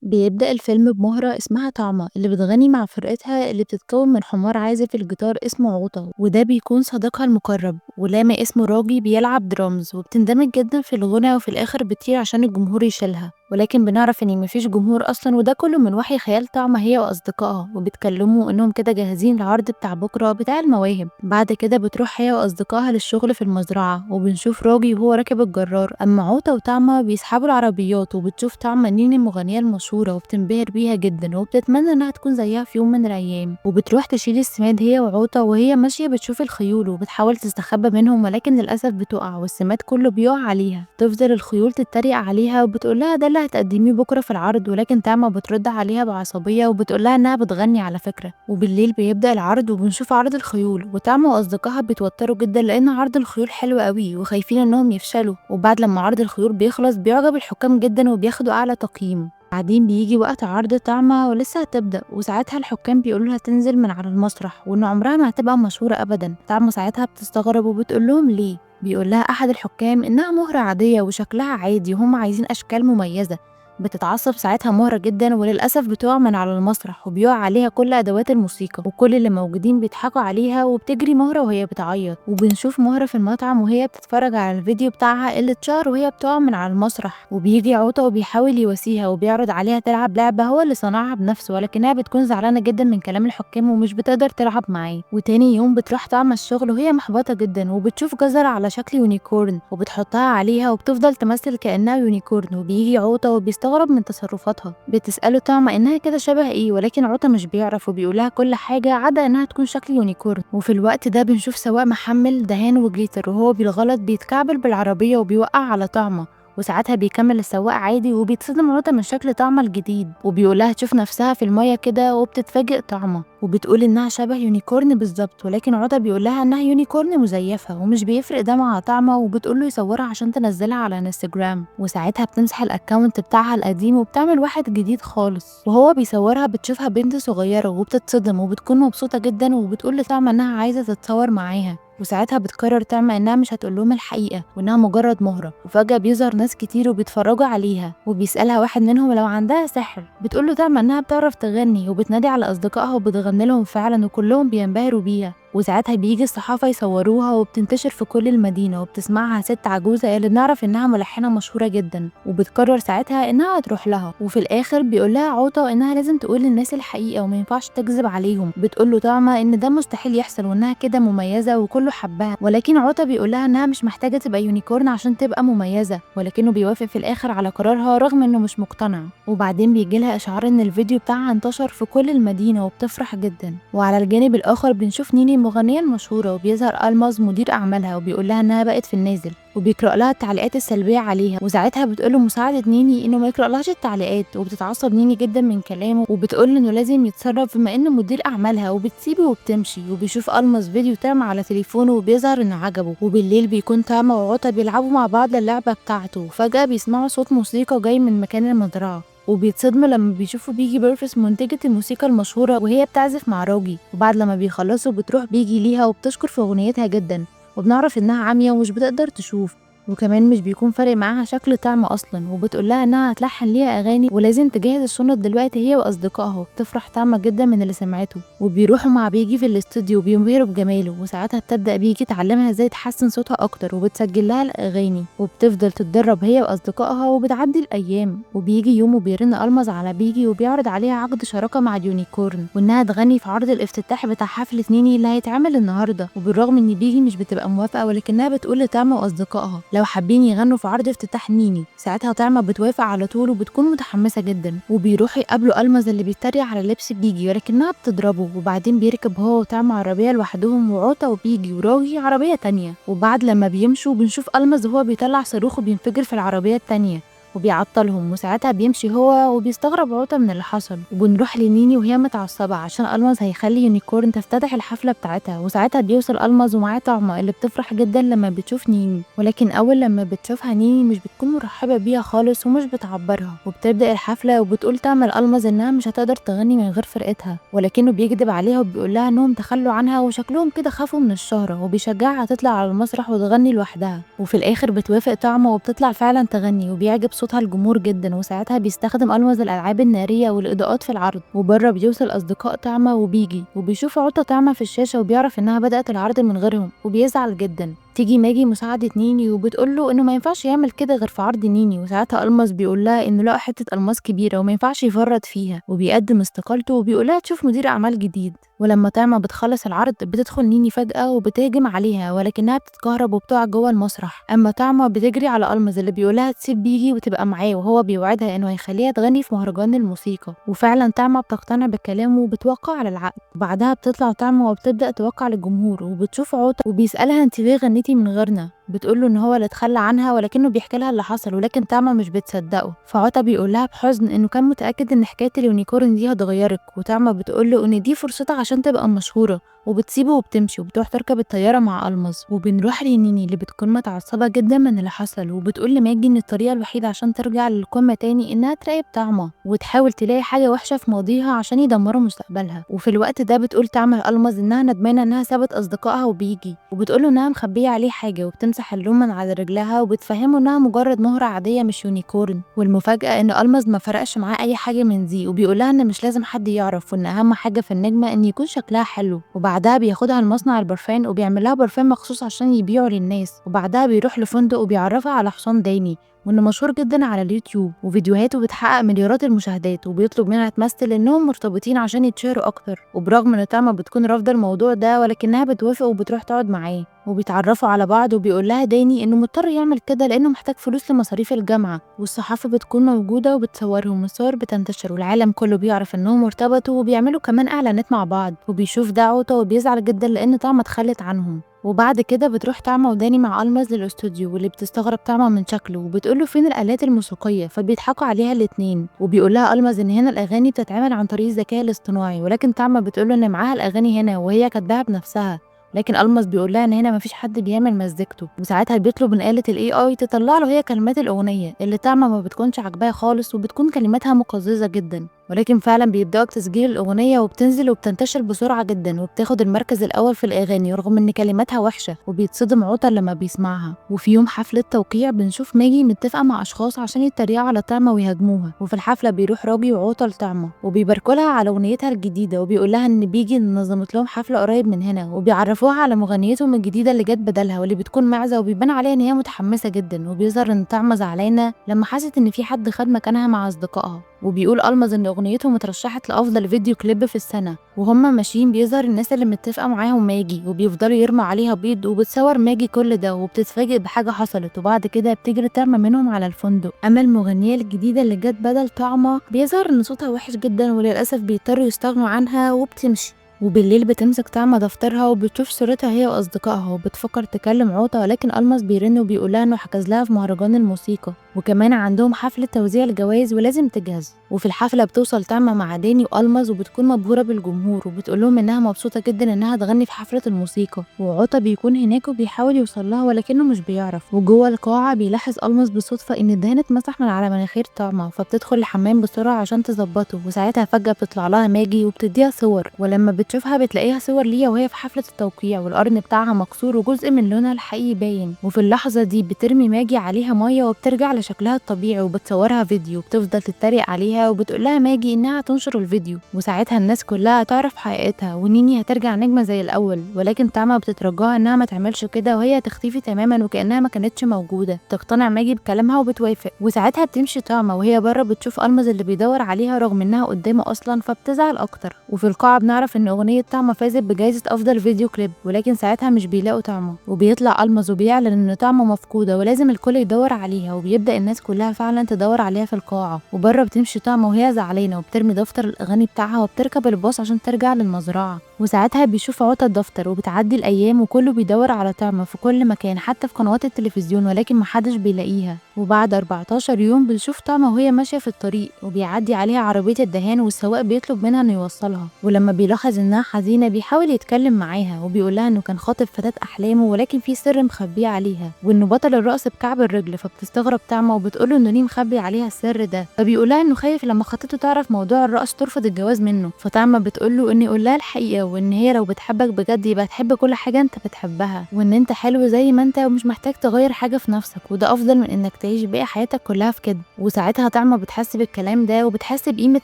بيبدأ الفيلم بمهرة اسمها طعمة اللي بتغني مع فرقتها اللي بتتكون من حمار عازف الجيتار اسمه عوطة، وده بيكون صديقها المقرب، ولامي اسمه راجي بيلعب درامز، وبتندمج جدا في الغنى وفي الآخر بتطير عشان الجمهور يشيلها. ولكن بنعرف ان مفيش جمهور اصلا، وده كله من وحي خيال طعمة هي واصدقائها، وبتكلموا انهم كده جاهزين للعرض بتاع بكره بتاع المواهب. بعد كده بتروح هي واصدقائها للشغل في المزرعة، وبنشوف راجي وهو راكب الجرار، اما عوطة وطعمة بيسحبوا العربيات، وبتشوف طعمة نين المغنية المشهورة وبتنبهر بيها جدا، وبتتمنى انها تكون زيها في يوم من الايام. وبتروح تشيل السماد هي وعوطة، وهي ماشية بتشوف الخيول وبتحاول تستخبى منهم، ولكن للاسف بتقع والسماد كله بيقع عليها. تفضل الخيول تتريق عليها وبتقول لها ده اللي هتقدميه بكره في العرض، ولكن تامة بترد عليها بعصبية وبتقول لها انها بتغني على فكرة. وبالليل بيبدأ العرض وبنشوف عرض الخيول، وتامة واصدقائها بيتوتروا جدا لان عرض الخيول حلو قوي وخايفين انهم يفشلوا. وبعد لما عرض الخيول بيخلص بيعجب الحكام جدا وبياخدوا اعلى تقييم. بعدين بيجي وقت عرض طعمة ولسه هتبدأ، وساعتها الحكام بيقولوا لها تنزل من على المسرح وإن عمرها ما هتبقى مشهورة أبدا. طعمة ساعتها بتستغرب وبتقول لهم ليه. بيقول لها أحد الحكام إنها مهرة عادية وشكلها عادي وهم عايزين أشكال مميزة. بتتعصب ساعتها مهرة جدا، وللأسف بتقع من على المسرح وبيقع عليها كل أدوات الموسيقى، وكل اللي موجودين بيضحكوا عليها، وبتجري مهرة وهي بتعيط. وبنشوف مهرة في المطعم وهي بتتفرج على الفيديو بتاعها اللي اتشهر وهي بتقع من على المسرح، وبيجي عوطة وبيحاول يواسيها وبيعرض عليها تلعب لعبة هو اللي صنعها بنفسه، ولكنها بتكون زعلانة جدا من كلام الحكام ومش بتقدر تلعب معاه. وتاني يوم بتروح طعم الشغل وهي محبطة جدا، وبتشوف جزرة على شكل يونيكورن وبتحطها عليها وبتفضل تمثل كأنها يونيكورن. وبيجي عوطة وبيستغرب من تصرفاتها، بتسأله طعمة إنها كده شبه إيه، ولكن عوطة مش بيعرف وبيقولها كل حاجة عدا إنها تكون شكل يونيكورن. وفي الوقت ده بنشوف سواق محمل دهان وجليتر وهو بالغلط بيتكعبل بالعربية وبيوقع على طعمة، وساعتها بيكمل السواق عادي وبيتصدم عوطة من شكل طعمة الجديد، وبيقولها تشوف نفسها في المية كده، وبتتفاجئ طعمة وبتقول انها شبه يونيكورن بالظبط، ولكن عوطة بيقولها انها يونيكورن مزيفة ومش بيفرق ده مع طعمة، وبتقوله يصورها عشان تنزلها على انستجرام. وساعتها بتمسح الاكونت بتاعها القديم وبتعمل واحد جديد خالص، وهو بيصورها بتشوفها بنت صغيرة وبتتصدم وبتكون مبسوطة جدا، وبتقول لطعمة انها عايزة تتصور معاها. وساعتها بتقرر طعمة انها مش هتقول لهم الحقيقة وانها مجرد مهرة. وفجأة بيظهر ناس كتير وبيتفرجوا عليها، وبيسألها واحد منهم لو عندها سحر، بتقول له طعمة انها بتعرف تغني وبتنادي على اصدقائها وبتغني لهم فعلا، وكلهم بينبهروا بيها. وساعتها بيجي الصحافة يصوروها وبتنتشر في كل المدينة، وبتسمعها ست عجوزة اللي بنعرف انها ملحنة مشهورة جدا، وبتقرر ساعتها انها تروح لها. وفي الاخر بيقول لها عوطة انها لازم تقول للناس الحقيقة وما ينفعش تكذب عليهم. بتقول له طعمة ان ده مستحيل يحصل وانها كده مميزة وكله حبها، ولكن عوطة بيقول لها انها مش محتاجة تبقى يونيكورن عشان تبقى مميزة، ولكنه بيوافق في الاخر على قرارها رغم انه مش مقتنع. وبعدين بيجي لها اشعار ان الفيديو بتاعها انتشر في كل المدينة وبتفرح جدا. وعلى الجانب الاخر بنشوف نيني المغنية المشهورة، وبيظهر ألماظ مدير أعمالها وبيقول لها إنها بقت في النازل، وبيقرأ لها التعليقات السلبية عليها. وساعتها بتقول له مساعدة نيني إنه ما يقرأ لهاش التعليقات، وبتتعصب نيني جدا من كلامه وبتقول له إنه لازم يتصرف بما إنه مدير أعمالها، وبتسيبه وبتمشي. وبيشوف ألماظ فيديو تامة على تليفونه وبيظهر إنه عجبه. وبالليل بيكون تامة وعوطة بيلعبوا مع بعض اللعبة بتاعته، وفجأة بيسمعوا صوت موسيقى جاي من مكان المزرعة، وبيتصدموا لما بيشوفوا بيجي بيرفس منتجة الموسيقى المشهورة وهي بتعزف مع راجي. وبعد لما بيخلصوا بتروح بيجي ليها وبتشكر في أغنيتها جدا، وبنعرف إنها عامية ومش بتقدر تشوف، وكمان مش بيكون فارق معاها شكل طعمة اصلا. وبتقول لها انها هتلحن ليها اغاني ولازم تجهز الشنط دلوقتي هي واصدقائها. بتفرح طعمة جدا من اللي سمعته، وبيروحوا مع بيجي في الاستوديو وبينبهروا بجماله. وساعتها بتبدا بيجي تعلمها ازاي تحسن صوتها اكتر وبتسجل لها الاغاني، وبتفضل تتدرب هي واصدقائها. وبتعدي الايام وبيجي يوم وبيرن ألمظ على بيجي وبيعرض عليها عقد شراكة مع اليونيكورن، وانها تغني في عرض الافتتاح بتاع حفلة نيني اللي هيتعمل النهارده. وبالرغم ان بيجي مش بتبقى موافقة، ولكنها بتقول لطعمة واصدقائها لو حابين يغنوا في عرض افتتاح نيني. ساعتها طعمة بتوافق على طول وبتكون متحمسة جدا، وبيروحوا يقابلوا ألمظ اللي بيتريق على لبس بيجي ولكنها بتضربه. وبعدين بيركب هو وطعمة عربية لوحدهم، وعوطة وبيجي وراجي عربية تانية. وبعد لما بيمشوا بنشوف ألمظ وهو بيطلع صاروخ وبينفجر في العربية التانية وبيعطلهم. وساعتها بيمشي هو وبيستغرب عوطة من اللي حصل. وبنروح لنيني وهي متعصبة عشان ألمظ هيخلي يونيكورن تفتتح الحفلة بتاعتها. وساعتها بيوصل ألمظ ومعاه طعمة اللي بتفرح جدا لما بتشوف نيني، ولكن أول لما بتشوفها نيني مش بتكون مرحبة بيها خالص ومش بتعبرها. وبتبدأ الحفلة وبتقول تعمل ألمظ إنها مش هتقدر تغني من غير فرقتها، ولكنه بيكذب عليها وبيقول لها إنهم تخلوا عنها وشكلهم كده خافوا من الشهرة، وبيشجعها تطلع على المسرح وتغني لوحدها. وفي الآخر بتوافق طعمة وبتطلع فعلا تغني، وبيعجب بصوتها الجمهور جدا، وساعتها بيستخدم ألمظ الألعاب النارية والإضاءات في العرض، وبره بيوصل أصدقاء طعمة وبيجي وبيشوفوا عطا طعمة في الشاشة وبيعرف إنها بدأت العرض من غيرهم وبيزعل جدا. تيجي ماجي مساعدة نيني وبتقوله إنه ما ينفعش يعمل كده غير في عرض نيني، وساعتها ألمظ بيقولها إنه لقى حتة ألماس كبيرة وما ينفعش يفرط فيها، وبيقدم استقالته وبيقولها تشوف مدير أعمال جديد. ولما طعمة بتخلص العرض بتدخل نيني فجأة وبتهجم عليها، ولكنها بتتكهرب وبتقع جوه المسرح. أما طعمة بتجري على ألمظ اللي بيقولها تسيب بيجي وتبقى معاه، وهو بيوعدها إنه هيخليها تغني في مهرجان الموسيقى. وفعلا طعمة بتقتنع بكلامه وبتوقع على العقد. وبعدها بتطلع طعمة وبتبدأ توقع للجمهور، وبتشوف عطا وبيسألها انت ليه غنيتي من غيرنا؟ بتقوله ان هو اللي اتخلى عنها، ولكنه بيحكي لها اللي حصل، ولكن طعمة مش بتصدقه. فعطا بيقول لها بحزن انه كان متأكد ان حكاية اليونيكورن دي هتغيرك، وطعمة بتقوله ان دي فرصتها عشان تبقى مشهورة، وبتسيبه وبتمشي وبتروح تركب الطيارة مع ألمظ. وبنروح لنيني اللي بتكون متعصبة جدا من اللي حصل، وبتقول لماجي ان الطريقة الوحيدة عشان ترجع للقمة تاني انها تراقب طعمة وتحاول تلاقي حاجة وحشة في ماضيها عشان يدمروا مستقبلها. وفي الوقت ده بتقول طعمة لألمظ انها ندمانة انها سابت اصدقائها وبيجي، وبتقوله انها مخبية عليه حاجة، وبتمسح اللون من على رجلها وبتفهمه انها مجرد مهرة عادية مش يونيكورن. والمفاجأة ان ألمظ ما فرقش معاه اي حاجة من دي، وبيقولها ان مش لازم حد يعرف، وان اهم حاجة في النجمة ان يكون شكلها حلو. وبعدها بياخدها لمصنع البرفان وبيعمل لها برفان مخصوص عشان يبيعه للناس. وبعدها بيروح لفندق وبيعرفها على حصان داني، وانه مشهور جدا على اليوتيوب وفيديوهاته بتحقق مليارات المشاهدات، وبيطلب منها تمثل انهم مرتبطين عشان يتشهروا اكتر. وبرغم ان طعمة بتكون رافضه الموضوع ده، ولكنها بتوافق وبتروح تقعد معاه وبيتعرفوا على بعض. وبيقول لها داني انه مضطر يعمل كده لانه محتاج فلوس لمصاريف الجامعه. والصحافه بتكون موجوده وبتصورهم، والصور بتنتشر والعالم كله بيعرف انهم ارتبطوا، وبيعملوا كمان اعلانات مع بعض. وبيشوف ده عطا وبيزعل جدا لان طعمة اتخلت عنهم. وبعد كده بتروح طعمة وداني مع ألمظ للاستوديو، واللي بتستغرب طعمة من شكله وبتقوله فين الآلات الموسيقية، فبيضحكوا عليها الاتنين. وبيقولها ألمظ إن هنا الأغاني بتتعمل عن طريق الذكاء الاصطناعي، ولكن طعمة بتقوله إن معاها الأغاني هنا وهي كاتباها بنفسها. لكن ألمظ بيقولها ان هنا مفيش حد بيعمل مزيكته، وساعتها بيطلب من آلة ال AI تطلع له هي كلمات الأغنية اللي طعمة ما بتكونش عاجباها خالص، وبتكون كلماتها مقززة جدا. ولكن فعلا بيبدأوا بتسجيل الأغنية وبتنزل وبتنتشر بسرعة جدا، وبتاخد المركز الأول في الأغاني رغم إن كلماتها وحشة، وبيتصدم عطا لما بيسمعها. وفي يوم حفلة توقيع بنشوف ماجي متفقة مع أشخاص عشان يتريقوا على طعمة ويهاجموها. وفي الحفلة بيروح راجي وعطا لطعمة وبيباركوا لها على أغنيتها الجديدة، وبيقول لها إن بيجي نظمت لهم حفلة قريب من هنا، وبيعرفوها على مغنيتهم الجديدة اللي جت بدلها واللي بتكون معزة، وبيبان عليها إن هي متحمسة جدا. وبيظهر إن طعمة زعلانة لما حست إن في حد خد مكانها مع أصدقائها. وبيقول ألمظ إن أغنيتهم اترشحت لأفضل فيديو كليب في السنة. وهم ماشيين بيظهر الناس اللي متفقة معاهم ماجي، وبيفضلوا يرموا عليها بيض، وبتصور ماجي كل ده وبتتفاجئ بحاجة حصلت. وبعد كده بتجري طعمة منهم على الفندق. أما المغنية الجديدة اللي جت بدل طعمة بيظهر إن صوتها وحش جدا، وللأسف بيضطروا يستغنوا عنها وبتمشي. وبالليل بتمسك طعمة دفترها وبتشوف صورتها هي وأصدقائها، وبتفكر تكلم عطا، ولكن ألمظ بيرن وبيقولها إنه حجز لها في مهرجان الموسيقى، وكمان عندهم حفلة توزيع الجوائز ولازم تجهز. وفي الحفلة بتوصل طعمة مع داني وألمظ، وبتكون مبهورة بالجمهور وبتقول لهم إنها مبسوطة جدا إنها تغني في حفلة الموسيقى. وعطا بيكون هناك وبيحاول يوصل لها ولكنه مش بيعرف. وجوه القاعة بيلاحظ ألمظ بالصدفة إن الدهان اتمسح من على مناخير طعمة، فبتدخل الحمام بسرعة عشان تظبطه. وساعتها فجأة بتطلع لها ماجي وبتديها صور، ولما بتشوفها بتلاقيها صور ليها وهي في حفلة التوقيع، والقرن بتاعها مكسور وجزء من لونها الحقيقي باين. وفي اللحظة دي بترمي ماجي عليها مية وبترجع لشكلها الطبيعي، وبتصورها فيديو وبتفضل تتريق عليها، وبتقولها ماجي إنها تنشر الفيديو. وساعتها الناس كلها تعرف حقيقتها، ونيني هترجع نجمة زي الأول. ولكن طعمة بتترجاها إنها ما تعملش كده، وهي تختفي تماما وكأنها ما كانتش موجودة. تقتنع ماجي بكلامها وبتوافق، وساعتها بتمشي طعمة وهي بره بتشوف ألمظ اللي بيدور عليها رغم إنها قدامه أصلا، فبتزعل أكتر. وفي القاعة بنعرف إن أغنية طعمة فازت بجائزة أفضل فيديو كليب، ولكن ساعتها مش بيلاقوا طعمة. وبيطلع ألمظ وبيعلن إن طعمة مفقودة ولازم الكل يدور عليها، وبيبدأ الناس كلها فعلا تدور عليها في القاعة. وبره بتمشي طعمة وهي زعلانة وبترمي دفتر الأغاني بتاعها وبتركب الباص عشان ترجع للمزرعة. وساعتها بيشوف عطا الدفتر، وبتعدي الأيام وكله بيدور على طعمة في كل مكان حتى في قنوات التلفزيون، ولكن محدش بيلاقيها. وبعد 14 يوم بنشوف طعمة وهي ماشية في الطريق، وبيعدي عليها عربية الدهان والسواق بيطلب منها إنه يوصلها. ولما بيلاحظ إنها حزينة بيحاول يتكلم معاها، وبيقولها إنه كان خاطب فتاة أحلامه ولكن في سر مخبيه عليها، وإنه بطل الرقص بكعب الرجل. فبتستغرب طعمة وبتقوله إنه ليه مخبي عليها السر ده، فبيقولها إنه خايف لما خطيبته تعرف موضوع الرقص ترفض الجواز منه. فطعمة بتقوله إنه يقولها الحقيقة وإن هي لو بتحبك بجد يبقى تحب كل حاجة أنت بتحبها، وإن أنت حلو زي ما أنت ومش محتاج تغير حاجة في نفسك، وده أفضل من إنك تعيش باقي حياتك كلها في كده. وساعتها طعمة بتحس بالكلام ده وبتحس بقيمة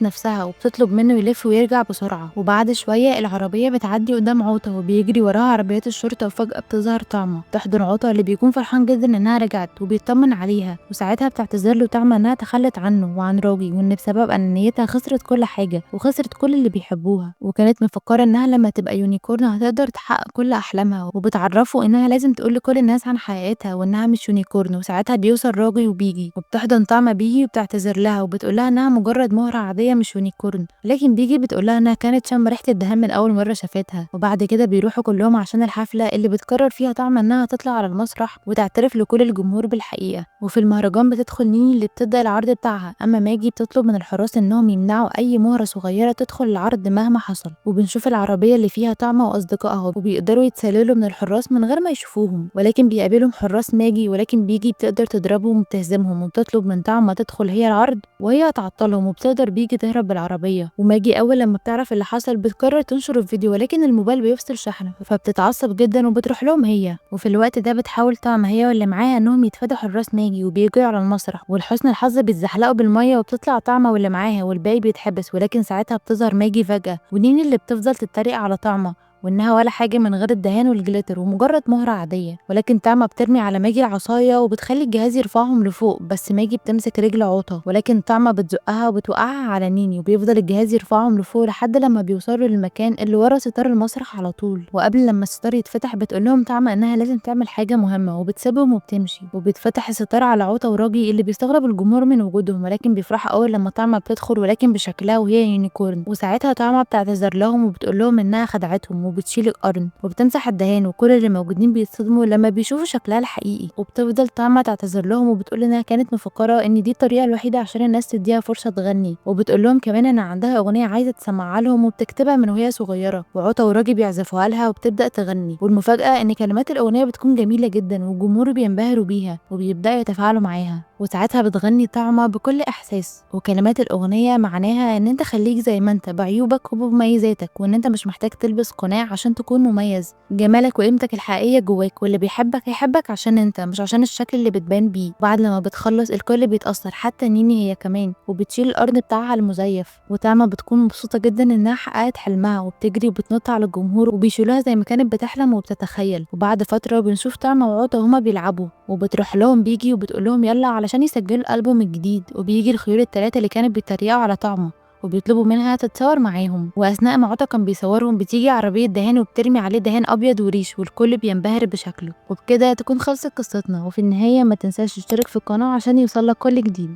نفسها وبتطلب منه يلف ويرجع بسرعة. وبعد شوية العربية بتعدي قدام عوطة وبيجري وراها عربيات الشرطة، وفجأة بتظهر طعمة تحضن عوطة اللي بيكون فرحان جدا إنها رجعت وبيطمن عليها. وساعتها بتعتذر له طعمة إنها تخلت عنه وعن راجي، وإن بسبب أنانيتها خسرت كل حاجة وخسرت كل اللي بيحبوها، وكانت مفكرة إنها لما تبقى يونيكورن هتقدر تحقق كل أحلامها. وبتعرفه إنها لازم تقول لكل الناس عن حقيقتها وإنها مش يونيكورن. وساعتها بيوصل راجي وبيجي وبتحضن طعمة بيجي وبتعتذر لها وبتقول لها إنها مجرد مهرة عادية مش يونيكورن، لكن بيجي بتقول لها إنها كانت شامة ريحة الدهان من أول مرة شافتها. وبعد كده بيروحوا كلهم عشان الحفلة اللي بتقرر فيها طعمة إنها تطلع على المسرح وتعترف لكل الجمهور بالحقيقة. وفي المهرجان بتدخل نيني اللي بتبدأ العرض بتاعها، أما ماجي بتطلب من الحراس إنهم يمنعوا أي مهرة صغيرة تدخل العرض مهما حصل. وبنشوف العربية اللي فيها طعمة وأصدقائها وبيقدروا يتسللوا من الحراس من غير ما يشوفوهم، ولكن بيقابلهم حراس ماجي، ولكن بيجي بتقدر تضربهم وبتهزمهم وبتطلب من طعمة تدخل هي العرض وهي هتعطلهم، وبتقدر بيجي تهرب بالعربية. وماجي أول لما بتعرف اللي حصل بتقرر تنشر الفيديو، ولكن الموبايل بيفصل شحنه فبتتعصب جدا وبتروح لهم هي. وفي الوقت ده بتحاول طعمة هي واللي معاها إنهم يتفادوا حراس ماجي وبيجوا على المسرح، ولحسن الحظ بيتزحلقوا بالمية وبتطلع طعمة واللي معاها والباقي بيتحبس. ولكن ساعتها بتظهر ماجي فجأة، ونيني اللي بتفضل تتريق على طعمة وإنها ولا حاجة من غير الدهان والجليتر ومجرد مهرة عادية. ولكن طعمة بترمي على ماجي العصاية وبتخلي الجهاز يرفعهم لفوق، بس ماجي بتمسك رجل عوطة، ولكن طعمة بتزقها وبتوقعها على نيني، وبيفضل الجهاز يرفعهم لفوق لحد لما بيوصلوا للمكان اللي ورا ستار المسرح على طول. وقبل لما الستار يتفتح بتقول لهم طعمة إنها لازم تعمل حاجة مهمة وبتسيبهم وبتمشي، وبتفتح الستار على عوطة وراجي اللي بيستغرب الجمهور من وجودهم، ولكن بيفرحوا أول لما طعمة بتدخل ولكن بشكلها وهي يونيكورن. وساعتها طعمة بتعتذر لهم وبتقول لهم إنها خدعتهم وبتشيل القرن وبتمسح الدهان، وكل اللي موجودين بيتصدموا لما بيشوفوا شكلها الحقيقي. وبتفضل طعمة تعتذر لهم وبتقول انها كانت مفكرة ان دي الطريقة الوحيدة عشان الناس تديها فرصة تغني، وبتقول لهم كمان ان عندها اغنية عايزة تسمعها لهم وبتكتبها من وهي صغيرة، وعوطة وراجي بيعزفوها لها وبتبدأ تغني. والمفاجأة ان كلمات الاغنية بتكون جميلة جدا والجمهور بينبهروا بيها وبيبدأوا يتفاعلوا معاها. وساعتها بتغني طعمة بكل احساس، وكلمات الاغنية معناها ان انت خليك زي ما انت بعيوبك وبمميزاتك، وان انت مش محتاج تلبس قناع عشان تكون مميز، جمالك وقيمتك الحقيقية جواك، واللي بيحبك هيحبك عشان انت مش عشان الشكل اللي بتبان بيه. بعد لما بتخلص الكل بيتأثر حتى نيني هي كمان، وبتشيل القرن بتاعها المزيف، وطعمة بتكون مبسوطة جدا انها حققت حلمها وبتجري وبتنط على الجمهور وبيشيلوها زي ما كانت بتحلم وبتتخيل. وبعد فترة بنشوف طعمة وعوطة وهما بيلعبوا، وبتروح لهم بيجي وبتقول لهم يلا علشان يسجلوا الألبوم الجديد، وبيجي الخيول التلاتة اللي كانت بيتريقوا على طعمة وبيطلبوا منها تتصور معاهم. واثناء ما عطا كان بيصورهم بتيجي عربيه دهان وبترمي عليه دهان ابيض وريش والكل بينبهر بشكله. وبكده تكون خلصت قصتنا، وفي النهايه ما تنساش تشترك في القناه عشان يوصلك كل جديد.